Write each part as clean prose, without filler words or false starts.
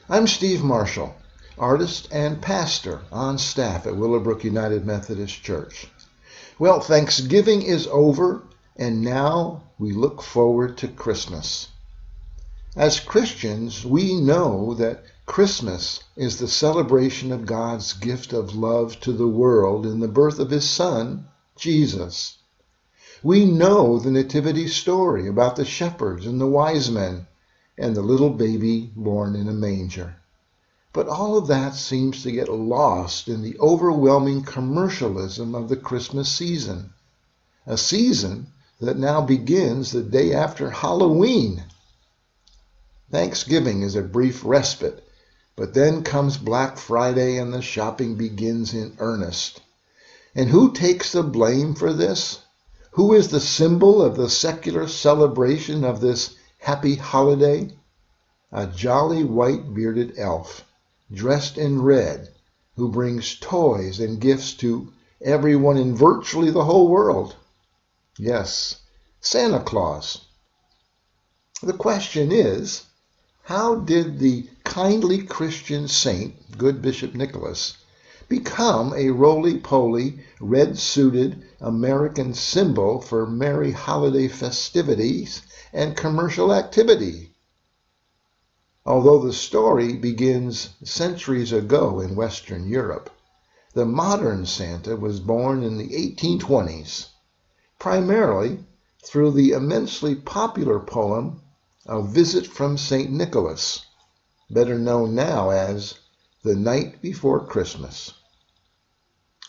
I'm Steve Marshall, artist and pastor on staff at Willowbrook United Methodist Church. Well, Thanksgiving is over, and now we look forward to Christmas. As Christians, we know that Christmas is the celebration of God's gift of love to the world in the birth of His Son, Jesus. We know the nativity story about the shepherds and the wise men and the little baby born in a manger. But all of that seems to get lost in the overwhelming commercialism of the Christmas season, a season that now begins the day after Halloween. Thanksgiving is a brief respite, but then comes Black Friday and the shopping begins in earnest. And who takes the blame for this? Who is the symbol of the secular celebration of this happy holiday? A jolly white-bearded elf, dressed in red, who brings toys and gifts to everyone in virtually the whole world. Yes, Santa Claus. The question is, how did the kindly Christian saint, good Bishop Nicholas, become a roly-poly, red-suited American symbol for merry holiday festivities and commercial activity? Although the story begins centuries ago in Western Europe, the modern Santa was born in the 1820s, primarily through the immensely popular poem A Visit from St. Nicholas, better known now as The Night Before Christmas.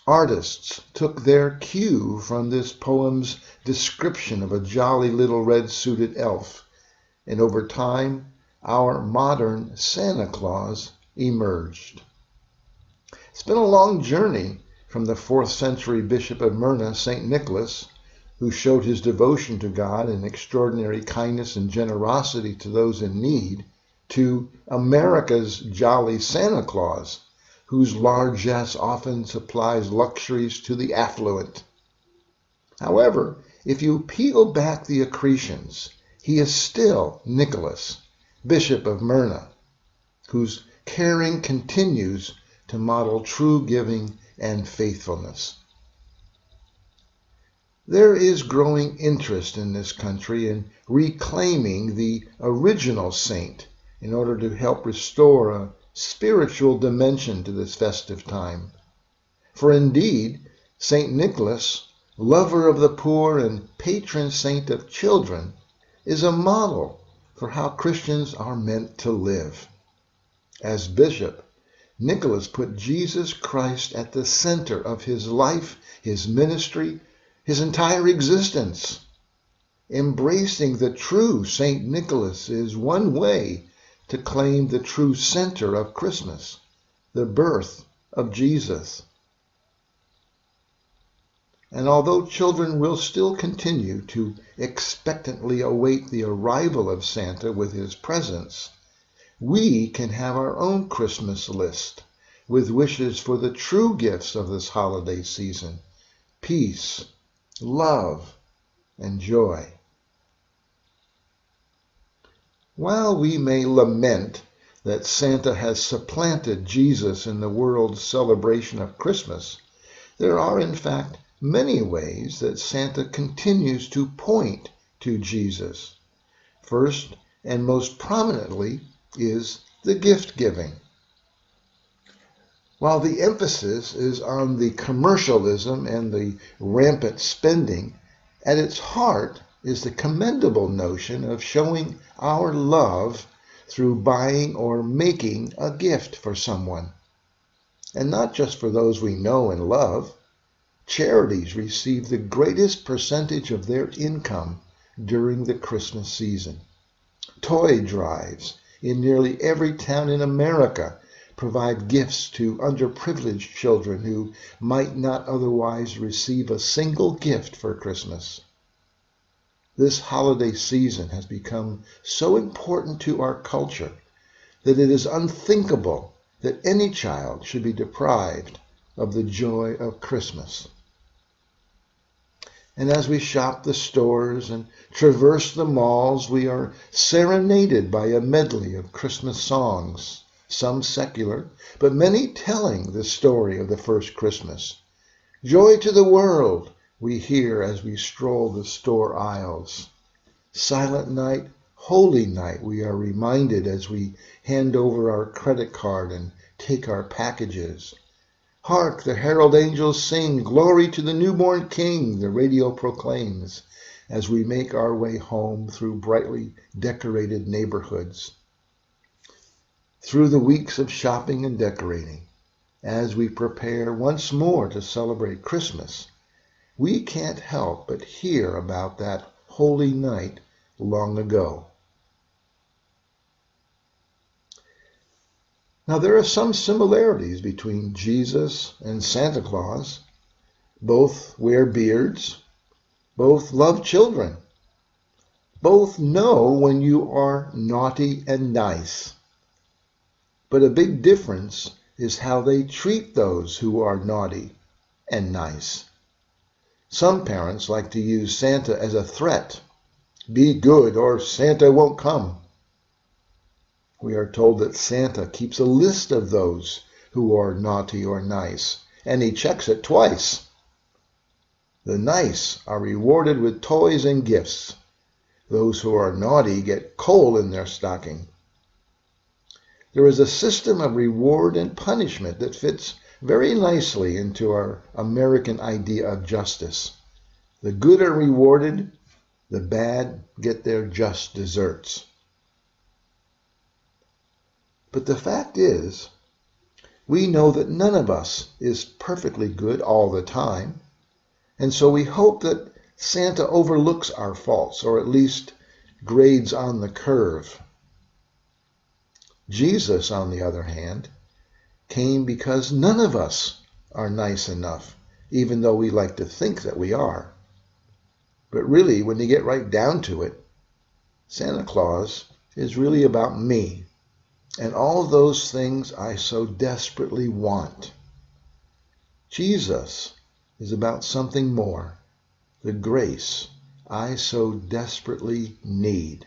Artists took their cue from this poem's description of a jolly little red-suited elf, and over time, our modern Santa Claus emerged. It's been a long journey from the 4th century Bishop of Myrna, St. Nicholas, who showed his devotion to God in extraordinary kindness and generosity to those in need, to America's jolly Santa Claus, whose largesse often supplies luxuries to the affluent. However, if you peel back the accretions, he is still Nicholas, Bishop of Myrna, whose caring continues to model true giving and faithfulness. There is growing interest in this country in reclaiming the original saint in order to help restore a spiritual dimension to this festive time. For indeed, St. Nicholas, lover of the poor and patron saint of children, is a model for how Christians are meant to live. As bishop, Nicholas put Jesus Christ at the center of his life, his ministry, his entire existence. Embracing the true St. Nicholas is one way to claim the true center of Christmas, the birth of Jesus. And although children will still continue to expectantly await the arrival of Santa with his presents, we can have our own Christmas list with wishes for the true gifts of this holiday season: peace, love, and joy. While we may lament that Santa has supplanted Jesus in the world's celebration of Christmas, there are in fact many ways that Santa continues to point to Jesus. First and most prominently is the gift giving. While the emphasis is on the commercialism and the rampant spending, at its heart is the commendable notion of showing our love through buying or making a gift for someone. And not just for those we know and love. Charities receive the greatest percentage of their income during the Christmas season. Toy drives in nearly every town in America provide gifts to underprivileged children who might not otherwise receive a single gift for Christmas. This holiday season has become so important to our culture that it is unthinkable that any child should be deprived of the joy of Christmas. And as we shop the stores and traverse the malls, we are serenaded by a medley of Christmas songs, some secular, but many telling the story of the first Christmas. Joy to the world, we hear as we stroll the store aisles. Silent night, holy night, we are reminded as we hand over our credit card and take our packages. Hark, the herald angels sing, glory to the newborn King, the radio proclaims, as we make our way home through brightly decorated neighborhoods. Through the weeks of shopping and decorating, as we prepare once more to celebrate Christmas, we can't help but hear about that holy night long ago. Now, there are some similarities between Jesus and Santa Claus. Both wear beards. Both love children. Both know when you are naughty and nice. But a big difference is how they treat those who are naughty and nice. Some parents like to use Santa as a threat. Be good or Santa won't come. We are told that Santa keeps a list of those who are naughty or nice, and he checks it twice. The nice are rewarded with toys and gifts. Those who are naughty get coal in their stocking. There is a system of reward and punishment that fits very nicely into our American idea of justice. The good are rewarded, the bad get their just desserts. But the fact is, we know that none of us is perfectly good all the time, and so we hope that Santa overlooks our faults, or at least grades on the curve. Jesus, on the other hand, came because none of us are nice enough, even though we like to think that we are. But really, when you get right down to it, Santa Claus is really about me and all those things I so desperately want. Jesus is about something more, the grace I so desperately need.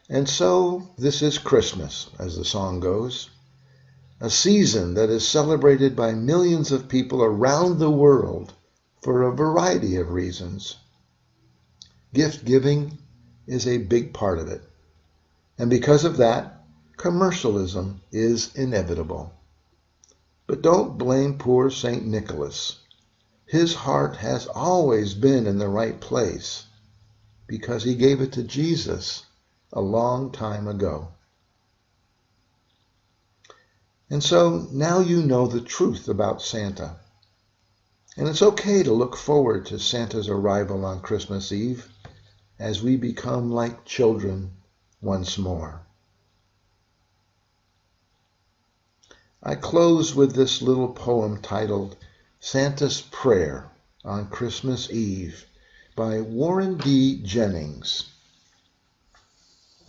And so this is Christmas, as the song goes, a season that is celebrated by millions of people around the world for a variety of reasons. Gift giving is a big part of it. And because of that, commercialism is inevitable. But don't blame poor St. Nicholas. His heart has always been in the right place because he gave it to Jesus a long time ago. And so now you know the truth about Santa. And it's okay to look forward to Santa's arrival on Christmas Eve as we become like children once more. I close with this little poem titled Santa's Prayer on Christmas Eve by Warren D. Jennings.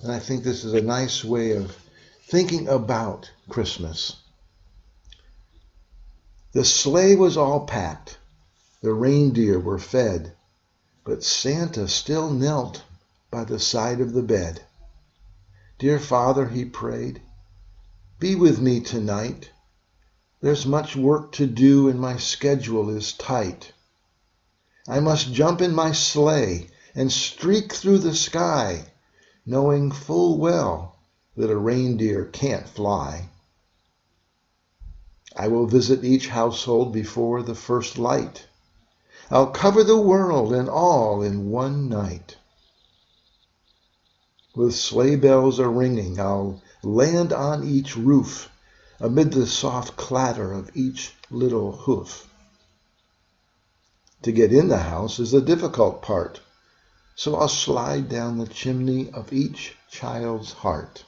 And I think this is a nice way of thinking about Christmas. The sleigh was all packed, the reindeer were fed, but Santa still knelt by the side of the bed. Dear Father, he prayed, be with me tonight. There's much work to do and my schedule is tight. I must jump in my sleigh and streak through the sky, knowing full well that a reindeer can't fly. I will visit each household before the first light. I'll cover the world and all in one night. With sleigh bells a-ringing, I'll land on each roof amid the soft clatter of each little hoof. To get in the house is the difficult part, so I'll slide down the chimney of each child's heart.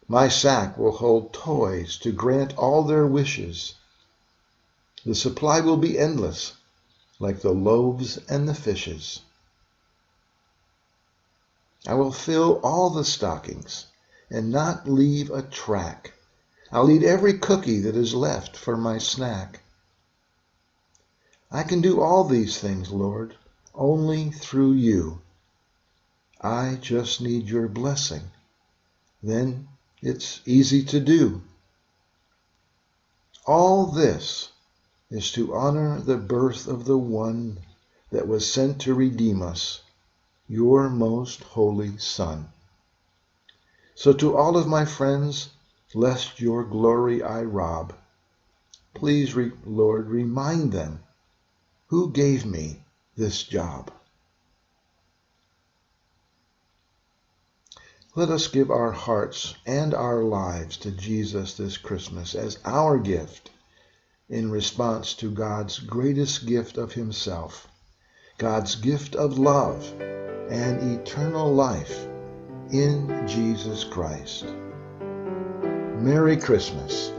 My sack will hold toys to grant all their wishes. The supply will be endless, like the loaves and the fishes. I will fill all the stockings and not leave a track. I'll eat every cookie that is left for my snack. I can do all these things, Lord, only through you. I just need your blessing. Then it's easy to do. All this is to honor the birth of the one that was sent to redeem us, your most holy Son. So to all of my friends, lest your glory I rob, please, Lord, remind them who gave me this job. Let us give our hearts and our lives to Jesus this Christmas as our gift in response to God's greatest gift of himself, God's gift of love and eternal life in Jesus Christ. Merry Christmas.